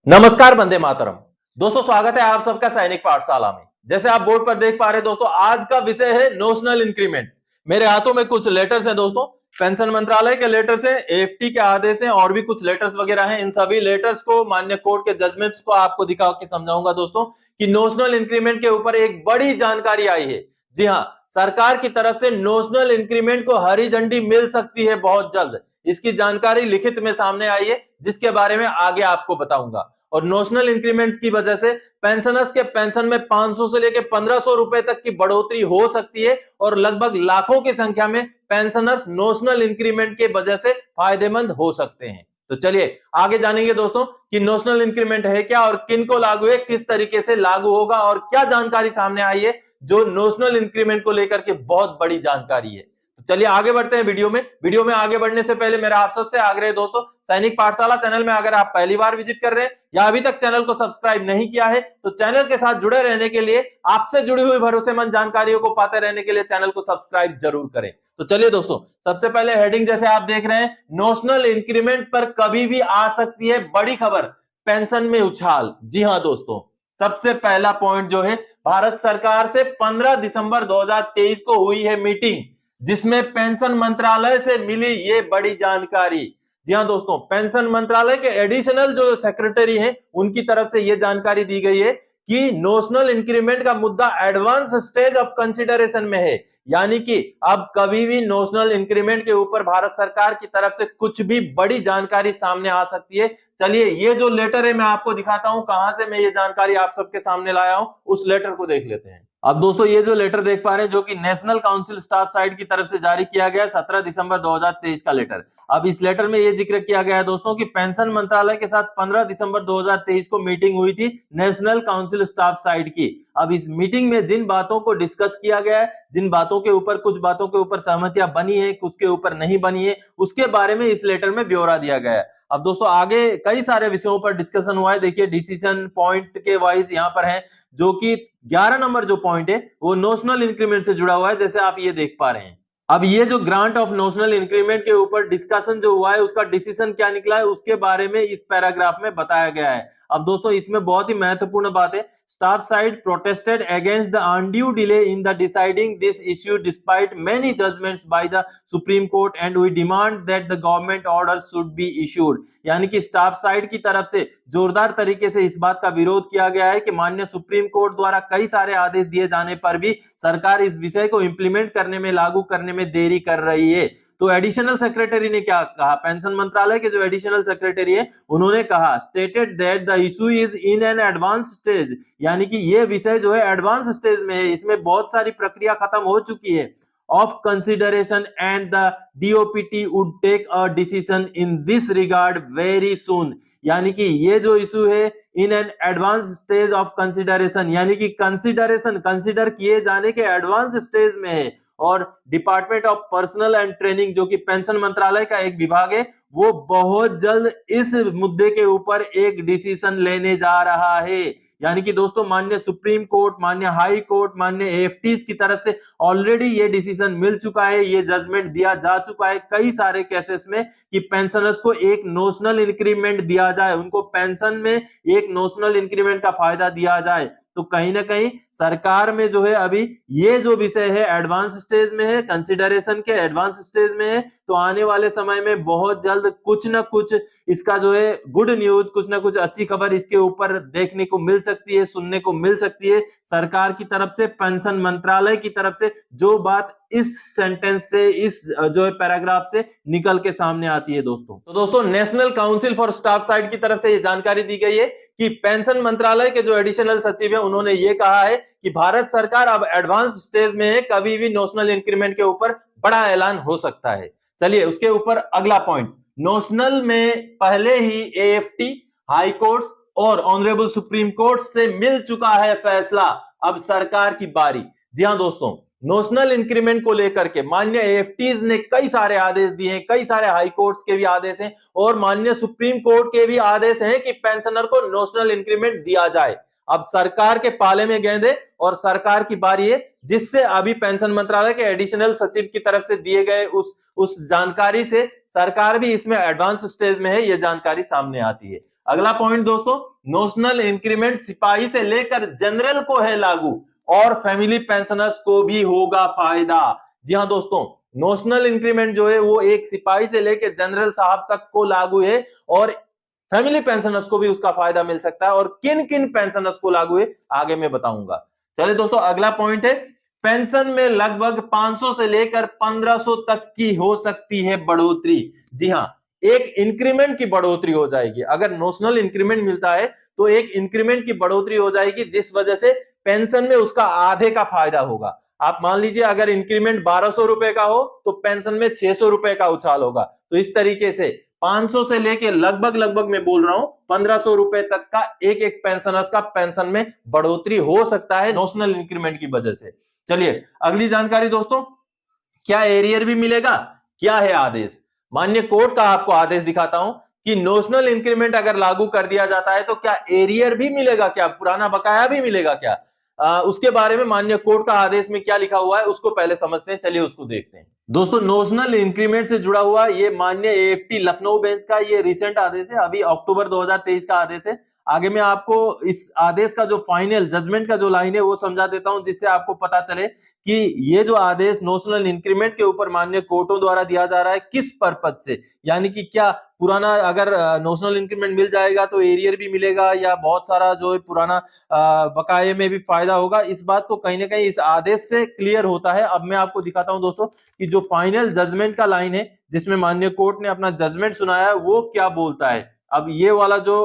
नमस्कार, वंदे मातरम। दोस्तों, स्वागत है आप सबका सैनिक पाठशाला में। जैसे आप बोर्ड पर देख पा रहे हैं दोस्तों, आज का विषय है नोशनल इंक्रीमेंट। मेरे हाथों में कुछ लेटर्स हैं दोस्तों, पेंशन मंत्रालय के लेटर्स हैं, एएफटी के आदेश हैं और भी कुछ लेटर्स वगैरह हैं। इन सभी लेटर्स को, माननीय कोर्ट के जजमेंट्स को आपको दिखा के समझाऊंगा दोस्तों कि नोशनल इंक्रीमेंट के ऊपर एक बड़ी जानकारी आई है। जी हाँ, सरकार की तरफ से नोशनल इंक्रीमेंट को हरी झंडी मिल सकती है बहुत जल्द। इसकी जानकारी लिखित में सामने आई है, जिसके बारे में आगे आपको बताऊंगा। और नोशनल इंक्रीमेंट की वजह से पेंशनर्स के पेंशन में 500 से लेकर 1500 रुपए तक की बढ़ोतरी हो सकती है और लगभग लाखों की संख्या में पेंशनर्स नोशनल इंक्रीमेंट के वजह से फायदेमंद हो सकते हैं। तो चलिए आगे जानेंगे दोस्तों कि नोशनल इंक्रीमेंट है क्या और किन को लागू है, किस तरीके से लागू होगा और क्या जानकारी सामने आई है जो नोशनल इंक्रीमेंट को लेकर के बहुत बड़ी जानकारी है। चलिए आगे बढ़ते हैं वीडियो में आगे बढ़ने से पहले मेरा आप सबसे आग्रह है दोस्तों, सैनिक पाठशाला चैनल में अगर आप पहली बार विजिट कर रहे हैं या अभी तक चैनल को सब्सक्राइब नहीं किया है तो चैनल के साथ जुड़े रहने के लिए, आपसे जुड़ी हुई भरोसेमंद जानकारियों को पाते रहने के लिए चैनल को सब्सक्राइब जरूर करें। तो चलिए दोस्तों, सबसे पहले हेडिंग जैसे आप देख रहे हैं, नोशनल इंक्रीमेंट पर कभी भी आ सकती है बड़ी खबर, पेंशन में उछाल। जी हां दोस्तों, सबसे पहला पॉइंट जो है, भारत सरकार से 15 दिसंबर 2023 को हुई है मीटिंग, जिसमें पेंशन मंत्रालय से मिली ये बड़ी जानकारी। जी हां दोस्तों, पेंशन मंत्रालय के एडिशनल जो सेक्रेटरी हैं, उनकी तरफ से ये जानकारी दी गई है कि नोशनल इंक्रीमेंट का मुद्दा एडवांस स्टेज ऑफ कंसीडरेशन में है। यानी कि अब कभी भी नोशनल इंक्रीमेंट के ऊपर भारत सरकार की तरफ से कुछ भी बड़ी जानकारी सामने आ सकती है। चलिए, ये जो लेटर है मैं आपको दिखाता हूं, कहां से मैं ये जानकारी आप सबके सामने लाया हूं, उस लेटर को देख लेते हैं। अब दोस्तों, ये जो लेटर देख पा रहे हैं, जो कि नेशनल काउंसिल स्टाफ साइड की तरफ से जारी किया गया 17 दिसंबर 2023 का लेटर। अब इस लेटर में ये जिक्र किया गया है दोस्तों कि पेंशन मंत्रालय के साथ 15 दिसंबर 2023 को मीटिंग हुई थी नेशनल काउंसिल स्टाफ साइड की। अब इस मीटिंग में जिन बातों को डिस्कस किया गया है, जिन बातों के ऊपर, कुछ बातों के ऊपर सहमतियां बनी है, कुछ के ऊपर नहीं बनी है, उसके बारे में इस लेटर में ब्यौरा दिया गया है। अब दोस्तों, आगे कई सारे विषयों पर डिस्कशन हुआ है। देखिए, डिसीजन पॉइंट के वाइज यहाँ पर है, जो कि 11 नंबर जो पॉइंट है वो नोशनल इंक्रीमेंट से जुड़ा हुआ है, जैसे आप ये देख पा रहे हैं। अब ये जो ग्रांट ऑफ नोशनल इंक्रीमेंट के ऊपर डिस्कशन जो हुआ है, उसका डिसीजन क्या निकला है, उसके बारे में इस पैराग्राफ में बताया गया है। अब दोस्तों, इसमें बहुत ही महत्वपूर्ण बात है, staff side protested against the undue delay in the deciding this issue despite many judgments by the supreme court and we demand that the government order should be issued. यानी कि स्टाफ साइड की तरफ से जोरदार तरीके से इस बात का विरोध किया गया है कि माननीय सुप्रीम कोर्ट द्वारा कई सारे आदेश दिए जाने पर भी सरकार इस विषय को इंप्लीमेंट करने में, लागू करने में देरी कर रही है। तो एडिशनल सेक्रेटरी ने क्या कहा, पेंशन मंत्रालय के जो एडिशनल सेक्रेटरी है, उन्होंने कहा, stated that the issue is in an advance stage. यानी कि ये विषय जो है एडवांस स्टेज में है, इसमें बहुत सारी प्रक्रिया खत्म हो चुकी है of consideration and the DOPT would take a decision in this regard very soon। यानी कि ये जो इशू है in an advance stage of consideration, यानी कि कंसिडर किए जाने के एडवांस स्टेज में है। और department of personal and training, जो कि पेंशन मंत्रालय का एक विभाग है, वो बहुत जल्द इस मुद्दे के ऊपर एक डिसीजन लेने जा रहा है। यानी कि दोस्तों, माननीय सुप्रीम कोर्ट, माननीय हाई कोर्ट, माननीय एएफटीज की तरफ से ऑलरेडी ये डिसीजन मिल चुका है, ये जजमेंट दिया जा चुका है कई सारे केसेस में कि पेंशनर्स को एक नोशनल इंक्रीमेंट दिया जाए, उनको पेंशन में एक नोशनल इंक्रीमेंट का फायदा दिया जाए। तो कहीं ना कहीं सरकार में जो है अभी ये जो विषय है एडवांस स्टेज में है, कंसिडरेशन के एडवांस स्टेज में है। तो आने वाले समय में बहुत जल्द कुछ ना कुछ इसका जो है गुड न्यूज, कुछ ना कुछ अच्छी खबर इसके ऊपर देखने को मिल सकती है, सुनने को मिल सकती है सरकार की तरफ से, पेंशन मंत्रालय की तरफ से, जो बात इस सेंटेंस से, इस जो है पैराग्राफ से निकल के सामने आती है दोस्तों। तो दोस्तों, national council for staff side की तरफ से ये जानकारी दी गई है कि पेंशन मंत्रालय के जो एडिशनल सचिव है, उन्होंने ये कहा है कि भारत सरकार अब एडवांस स्टेज में है, कभी भी नोशनल इंक्रीमेंट के ऊपर बड़ा ऐलान हो सकता है। चलिए उसके ऊपर अगला पॉइंट, नोशनल में पहले ही एएफटी, हाई कोर्ट और ऑनरेबल सुप्रीम कोर्ट से मिल चुका है फैसला, अब सरकार की बारी। जी हां दोस्तों, नोशनल इंक्रीमेंट को लेकर के माननीय एएफटीज ने कई सारे आदेश दिए हैं, कई सारे हाई कोर्ट्स के भी आदेश हैं और माननीय सुप्रीम कोर्ट के भी आदेश हैं कि पेंशनर को नोशनल इंक्रीमेंट दिया जाए। अब सरकार के पाले में गेंदे और सरकार की बारी है, जिससे अभी पेंशन मंत्रालय के एडिशनल सचिव की तरफ से दिए गए उस जानकारी से सरकार भी इसमें एडवांस स्टेज में है, यह जानकारी सामने आती है। अगला पॉइंट दोस्तों, नोशनल इंक्रीमेंट सिपाही से लेकर जनरल को है लागू और फैमिली पेंशनर्स को भी होगा फायदा। जी हां दोस्तों, नोशनल इंक्रीमेंट जो है वो एक सिपाही से लेकर जनरल साहब तक को लागू है और फैमिली पेंशनर्स को भी उसका फायदा मिल सकता है। और किन किन पेंशनर्स को लागू है आगे मैं बताऊंगा। चलिए दोस्तों, अगला पॉइंट है, पेंशन में लगभग 500 से लेकर 1500 तक की हो सकती है बढ़ोतरी। जी हां, एक इंक्रीमेंट की बढ़ोतरी हो जाएगी। अगर नोशनल इंक्रीमेंट मिलता है तो एक इंक्रीमेंट की बढ़ोतरी हो जाएगी, जिस वजह से पेंशन में उसका आधे का फायदा होगा। आप मान लीजिए अगर इंक्रीमेंट 1200 रुपए का हो तो पेंशन में 600 रुपए का उछाल होगा। तो इस तरीके से 500 से लेके लगभग मैं बोल रहा हूं 1500 रुपए तक का एक एक पेंशनर्स का पेंशन में बढ़ोतरी हो सकता है नोशनल इंक्रीमेंट की वजह से। चलिए अगली जानकारी दोस्तों, क्या एरियर भी मिलेगा? क्या है आदेश? माननीय कोर्ट का आपको आदेश दिखाता हूं कि नोशनल इंक्रीमेंट अगर लागू कर दिया जाता है तो क्या एरियर भी मिलेगा, क्या पुराना बकाया भी मिलेगा क्या? उसके बारे में माननीय कोर्ट का आदेश में क्या लिखा हुआ है उसको पहले समझते हैं। चलिए उसको देखते हैं। दोस्तों, नोशनल इंक्रीमेंट से जुड़ा हुआ ये माननीय एएफटी लखनऊ बेंच का ये रिसेंट आदेश है, अभी अक्टूबर 2023 का आदेश है। आगे मैं आपको इस आदेश का जो फाइनल जजमेंट का जो लाइन है वो समझा देता हूं, जिससे आपको पता चले कि ये जो आदेश नोशनल इंक्रीमेंट के ऊपर माननीय कोर्टों द्वारा दिया जा रहा है किस पर्पज से, यानी कि क्या पुराना अगर नोशनल इंक्रीमेंट मिल जाएगा तो एरियर भी मिलेगा या बहुत सारा जो है पुराना बकाये में भी फायदा होगा। इस बात को कहीं ना कहीं इस आदेश से क्लियर होता है। अब मैं आपको दिखाता हूं दोस्तों कि जो फाइनल जजमेंट का लाइन है जिसमें माननीय कोर्ट ने अपना जजमेंट सुनाया है वो क्या बोलता है। अब ये वाला जो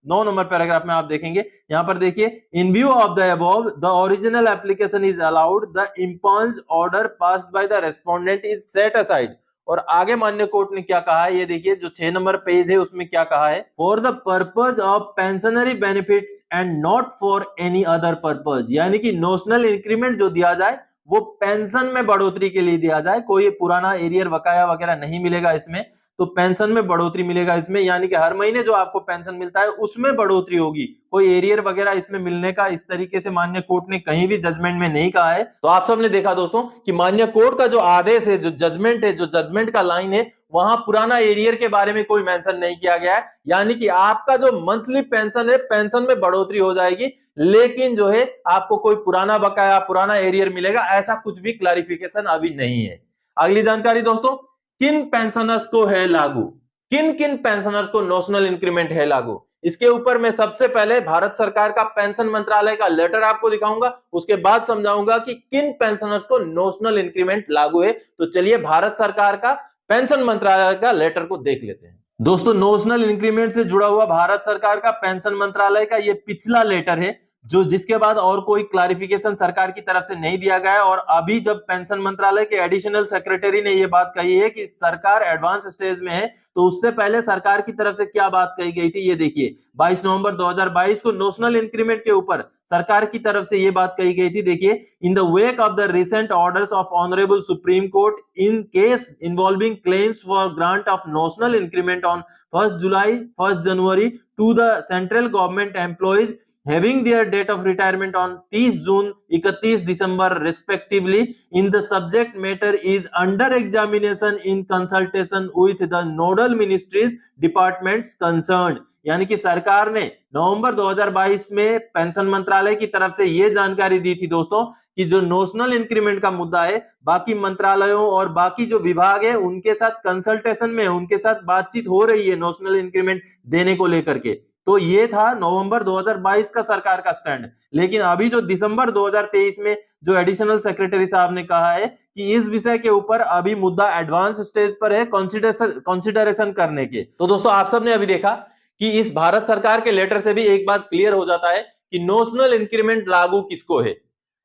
9 नंबर पैराग्राफ में आप देखेंगे, यहां पर देखिए, in view of the above the original application is allowed, the impugned order passed by the respondent is set aside. और आगे माननीय कोर्ट ने क्या कहा है ये देखिए, जो 6 नंबर पेज है उसमें क्या कहा है, for the purpose of pensionary benefits and not for any other purpose. यानी कि नोशनल इंक्रीमेंट जो दिया जाए वो पेंशन में बढ़ोतरी के लिए दिया जाए, कोई पुराना एरियर बकाया वगैरह नहीं मिलेगा इसमें, तो पेंशन में बढ़ोतरी मिलेगा इसमें। यानी कि हर महीने जो आपको पेंशन मिलता है उसमें बढ़ोतरी होगी, कोई एरियर वगैरह इसमें मिलने का इस तरीके से माननीय कोर्ट ने कहीं भी जजमेंट में नहीं कहा है। तो आप सबने देखा दोस्तों कि माननीय कोर्ट का जो आदेश है, जो जजमेंट है, जो जजमेंट का लाइन है, वहां पुराना एरियर के बारे में कोई मेंशन नहीं किया गया है। यानी कि आपका जो मंथली पेंशन है, पेंशन में बढ़ोतरी हो जाएगी, लेकिन जो है आपको कोई पुराना बकाया, पुराना एरियर मिलेगा, ऐसा कुछ भी क्लैरिफिकेशन अभी नहीं है। अगली जानकारी दोस्तों, किन पेंशनर्स को है लागू, किन किन पेंशनर्स को नोशनल इंक्रीमेंट है लागू, इसके ऊपर मैं सबसे पहले भारत सरकार का पेंशन मंत्रालय का लेटर आपको दिखाऊंगा, उसके बाद समझाऊंगा कि किन पेंशनर्स को नोशनल इंक्रीमेंट लागू है। तो चलिए भारत सरकार का पेंशन मंत्रालय का लेटर को देख लेते हैं। दोस्तों, नोशनल इंक्रीमेंट से जुड़ा हुआ भारत सरकार का पेंशन मंत्रालय का ये पिछला लेटर है, जो जिसके बाद और कोई क्लैरिफिकेशन सरकार की तरफ से नहीं दिया गया है। और अभी जब पेंशन मंत्रालय के एडिशनल सेक्रेटरी ने ये बात कही है कि सरकार एडवांस स्टेज में है, तो उससे पहले सरकार की तरफ से क्या बात कही गई थी ये देखिए, 22 नवंबर 2022 को नोशनल इंक्रीमेंट के ऊपर सरकार की तरफ से ये बात कही गई थी। देखिए, in the wake of the recent orders of honourable supreme court in case involving claims for grant of notional increment on 1 July 1 January to the central government employees having their date of retirement on 30 June 31 December respectively, in the subject matter is under examination in consultation with the nodal ministries departments concerned। यानी कि सरकार ने नवंबर 2022 में pension मंत्रालय की तरफ से यह जानकारी दी थी दोस्तों कि जो नोशनल इंक्रीमेंट का मुद्दा है, बाकी मंत्रालयों और बाकी जो विभाग है उनके साथ कंसल्टेशन में, उनके साथ बातचीत हो रही है नोशनल इंक्रीमेंट देने को लेकर के। तो ये था नवंबर 2022 का सरकार का स्टैंड। लेकिन अभी जो दिसंबर 2023 में जो एडिशनल सेक्रेटरी साहब ने कहा है कि इस विषय के ऊपर अभी मुद्दा एडवांस स्टेज पर है कंसिडरेशन करने के। तो दोस्तों, आप सबने अभी देखा कि इस भारत सरकार के लेटर से भी एक बात क्लियर हो जाता है कि नोशनल इंक्रीमेंट लागू किसको है।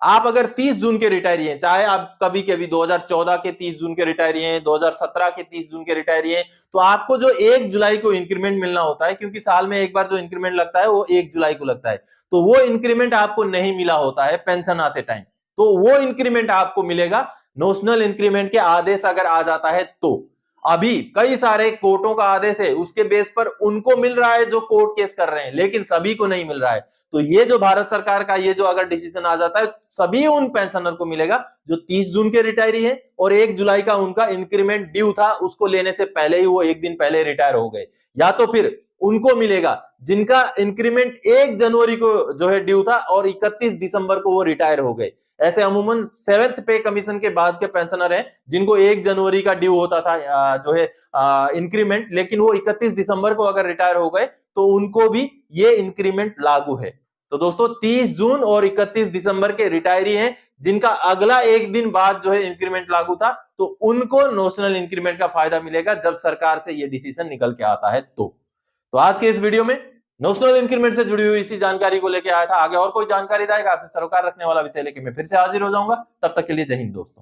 आप अगर 30 जून के रिटायरी हैं, चाहे आप कभी कभी 2014 के 30 जून के रिटायरी हैं, 2017 के 30 जून के रिटायरी हैं, तो आपको जो 1 जुलाई को इंक्रीमेंट मिलना होता है, क्योंकि साल में एक बार जो इंक्रीमेंट लगता है वो 1 जुलाई को लगता है, तो वो इंक्रीमेंट आपको नहीं मिला होता है पेंशन आते टाइम, तो वो इंक्रीमेंट आपको मिलेगा नोशनल इंक्रीमेंट के आदेश अगर आ जाता है तो। अभी कई सारे कोर्टों का आदेश है, उसके बेस पर उनको मिल रहा है जो कोर्ट केस कर रहे हैं, लेकिन सभी को नहीं मिल रहा है। तो ये जो भारत सरकार का ये जो अगर डिसीजन आ जाता है, सभी उन पेंशनर को मिलेगा जो 30 जून के रिटायरी है और 1 जुलाई का उनका इंक्रीमेंट ड्यू था, उसको लेने से पहले ही वो एक दिन पहले रिटायर हो गए, या तो फिर उनको मिलेगा, जिनका इंक्रीमेंट 1 जनवरी को जो है ड्यू था और 31 दिसंबर को वो रिटायर हो गए। ऐसे अमूमन 7th पे कमीशन के बाद के पेंशनर हैं जिनको 1 जनवरी का ड्यू होता था जो है इंक्रीमेंट, लेकिन वो 31 दिसंबर को अगर रिटायर हो गए तो उनको भी ये इंक्रीमेंट लागू है। तो दोस्तों 30 जून और 31 दिसंबर के रिटायरी हैं जिनका अगला एक दिन बाद जो है इंक्रीमेंट लागू था, तो उनको नोशनल इंक्रीमेंट का फायदा मिलेगा जब सरकार से ये डिसीजन निकल के आता है। तो आज के इस वीडियो में नोशनल इंक्रीमेंट से जुड़ी हुई इसी जानकारी को लेकर आया था। आगे और कोई जानकारी आएगा आपसे सरोकार रखने वाला विषय लेके मैं फिर से हाजिर हो जाऊंगा। तब तक के लिए जय हिंद दोस्तों।